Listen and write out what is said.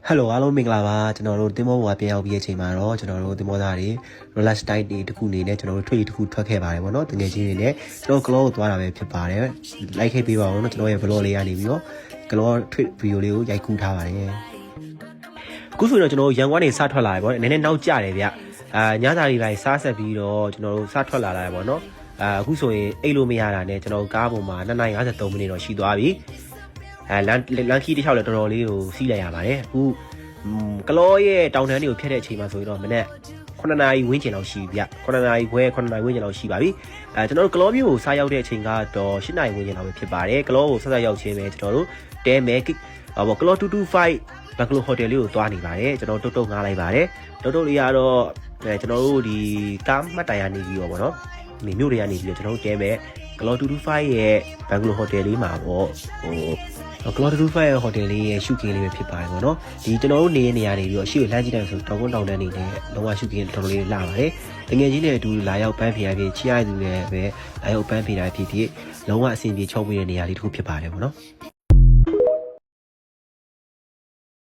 Hello အားလုံးမင်္ဂလာပါကျွန်တော်တို့တင်မောဘွားပြန်ရောက်ပြီးတဲ့အချိန်မှာတော့ကျွန်တော်တို့တင်မောသားတွေ relax time တွေတစ်ခုအနေနဲ့ကျွန်တော်တို့ထွေတစ်ခုထွက်ခဲ့ပါတယ်ဗောနော်တကယ်ချင်းတွေနဲ့ကျွန်တော် glow ကိုသွားတာပဲဖြစ်ပါတယ် like ခဲ့ပေးပါဦးနော်ကျွန်တော်ရဲ့ blog လေးကနေပြီးတော့ glow ထွေ video လေးကိုရိုက်ကူးထားပါတယ်အခုဆိုတော့ကျွန်တော်ရန်ကုန်ကနေစထွက်လာတယ်ဗောနည်းနည်းနောက်ကျတယ်ဗျညစာတွေပိုင်းစားဆက်ပြီးတော့ကျွန်တော်တို့စထွက်လာတယ်ဗောနော်အခုဆိုရင်အိတ်လို့မရတာနဲ့ကျွန်တော်ကားပေါ်မှာ2:53မိနစ်တော့ရှိသွားပြီလန်ခီတစ်ချောက်လည်းတော်တော်လေးကိုစီးလိုက်ရပါတယ်အခုကလောရဲ့တောင်တန်းတွေကိုဖျက်တဲ့အချိန်မှာဆိုရင်တော့မနေ့9နာရီဝန်းကျင်လောက်ရှိပြီဗျ9နာရီခွဲ9နာရီဝန်းကျင်လောက်ရှိပါပြီကျွန်တော်တို့ကလောမျိုးကိုစားရောက်တဲ့အချိန်ကတော့10နာရီဝန်းကျင်လောက်ပဲဖြစ်ပါတယ်ကလောကိုဆက်ရောက်ချင်းပဲကျွန်တော်တို့တဲမဲကလော225ဘက်ကလိုဟိုတယ်လေးကိုသွားနေပါတယ်ကျွန်တော်တုတ်ငားလိုက်ပါတယ်တုတ်လေးကတော့ကျွန်တော်တို့ဒီကားမှတ်တိုင်ရနေပြီးတော့ဗောနော်မြို့တွေကနေပြီးတော့ကျွန်တော်တို့တဲမဲကလော225ရဲ့ဘက်ကလိုဟိုတယ်လေးမှာပေါ့ကလော်တူဖိုင်ဟိုတယ်လေးရဲ့ရှုခင်းလေးပဲဖြစ်ပါတယ်ပေါ့နော်ဒီကျွန်တော်တို့နေရနေရနေပြီးတော့ရှေ့ကိုလှမ်းကြည့်တယ်ဆိုတောင်ကုန်းတောင်တန်းနေနဲ့လုံးဝရှုခင်းတော်တော်လေးလာပါတယ်တကယ်ကြီးနဲ့အတူလာရောက်ပန်းဖေရဖြစ်ချီရသူလည်းပဲလာရောက်ပန်းဖေတာဖြစ်ဖြစ်လုံးဝအဆင်ပြေချုံးပြီးတဲ့နေရာလေးတစ်ခုဖြစ်ပါတယ်ပေါ့နော်